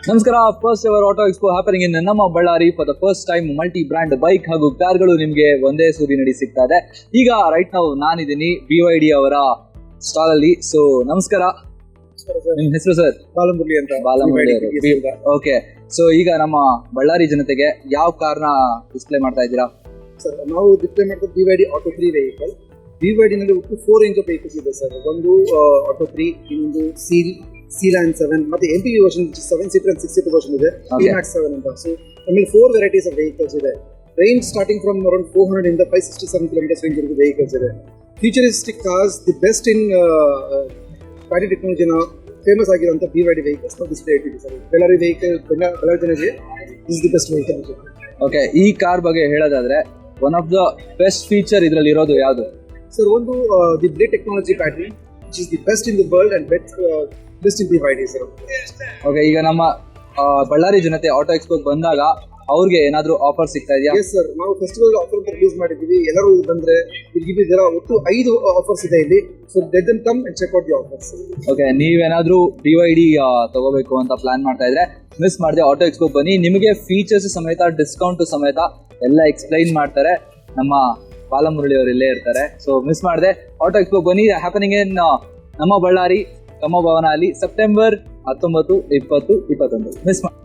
ನಮಸ್ಕಾರ. First ever auto expo happening in ನಮ್ಮ Bellary for the first time multi brand bike ಹಾಗೂ ಕಾರ್ಗಳು ನಿಮಗೆ ಒಂದೇ ಸೂರಿನಡಿ ಸಿಗ್ತಾ ಇದೆ. ಈಗ ರೈಟ್ ನಾವು ನಾನಿದ್ದೀನಿ BYD ಅವರ ಸ್ಟಾಲ್ ಅಲ್ಲಿ. ಸೊ ನಮಸ್ಕಾರ, ನಿಮ್ ಹೆಸರು ಸರ್? ಬಾಲಮುರಳಿ ಅಂತ. ಓಕೆ, ಸೊ ಈಗ ನಮ್ಮ ಬಳ್ಳಾರಿ ಜನತೆಗೆ ಯಾವ ಕಾರ್ನ ಡಿಸ್ಪ್ಲೇ ಮಾಡ್ತಾ ಇದ್ದೀರಾ ಸರ್? ನಾವು ಡಿಸ್ಪ್ಲೇ ಮಾಡ್ತಾ BYD ಆಟೋ 3 ವೆಹಿಕಲ್. BYD ನಲ್ಲಿ ಒಟ್ಟು 4 ರೇಂಜ್ ಆಫ್ ವೆಹಿಕಲ್ಸ್ ಇದೆ ಸರ್. ಒಂದು ಆಟೋ 3, ಇನ್ನೊಂದು Seal 7 ಮತ್ತೆ MPV version 7 seater and 6 seater version ಇದೆ, Max 7 ಅಂತ. ಸೊ ನಮ್ಮಲ್ಲಿ 4 ವೆರೈಟೀಸ್ ಆಫ್ ವೆಹಿಕಲ್ಸ್ ಇದೆ. ರೇಂಜ್ ಸ್ಟಾರ್ಟಿಂಗ್ ಫ್ರಮ್ ಅರೌಂಡ್ 400 ಇಂದ 567 ಕಿಲೋಮೀಟರ್ಸ್ ರೇಂಜ್ ಇರುವ ವೆಹಿಕಲ್ಸ್ ಇದೆ. Futuristic cars, the best in battery ಟೆಕ್ನಾಲಜಿನ ಫೇಮಸ್ ಆಗಿರುವಂಥ BYD ವೆಹಿಕಲ್ಸ್ ನಾವು ಡಿಸ್ಪ್ಲೇ ಇಟ್ಟಿದ್ದೀವಿ ಸರ್. ಬಳ್ಳಾರಿ ಜನರಿಗೆ is the best vehicle. Okay, ಈ ಕಾರ್ ಬಗ್ಗೆ ಹೇಳೋದಾದ್ರೆ one of the best feature ಇದರಲ್ಲಿ ಇರೋದು ಯಾವುದು ಸರ್? ಒಂದು the blade technology battery which is the best in the world and best in BYD sir. Okay, ಈಗ ನಮ್ಮ ಬಳ್ಳಾರಿ ಜನತೆ ಆಟೋ ಎಕ್ಸ್ಪೋ ಬಂದಾಗ ಅವ್ರಿಗೆ ಏನಾದರೂ ಆಫರ್ ಸಿಗ್ತಾ ಇದೆಯಾ? ಎಸ್ ಸರ್, ನಾವು ಫೆಸ್ಟಿವಲ್ ಆಫರ್ ಅಂತ ರಿಲೀಸ್ ಮಾಡಿದ್ದೀವಿ. ಎಲ್ಲರೂ ಬಂದ್ರೆ ಒಟ್ಟು 5 ಆಫರ್ಸ್ ಇದೆ ಇಲ್ಲಿ. So let them come and check out the offers. Okay, ನೀವೇನಾದ್ರೂ BYD ತಗೋಬೇಕು ಅಂತ ಪ್ಲಾನ್ ಮಾಡ್ತಾ ಇದ್ರೆ ಮಿಸ್ ಮಾಡದೆ ಆಟೋ ಎಕ್ಸ್ಪೋ ಬನ್ನಿ. ನಿಮಗೆ ಫೀಚರ್ಸ್ ಸಮೇತ, ಡಿಸ್ಕೌಂಟ್ ಸಮೇತ ಎಲ್ಲ ಎಕ್ಸ್ಪ್ಲೈನ್ ಮಾಡ್ತಾರೆ. ನಮ್ಮ ಬಾಲಮುರಳಿ ಅವರು ಇಲ್ಲೇ ಇರ್ತಾರೆ. ಸೊ ಮಿಸ್ ಮಾಡದೆ ಆಟೋ ಎಕ್ಸ್ಪೋ ಬನ್ನಿ. ಹ್ಯಾಪನಿಂಗ್ ಇನ್ ನಮ್ಮ ಬಳ್ಳಾರಿ ಕಮ್ಮ ಭವನ ಅಲ್ಲಿ ಸೆಪ್ಟೆಂಬರ್ 19, 20, 21. ಮಿಸ್ ಮಾಡಿ.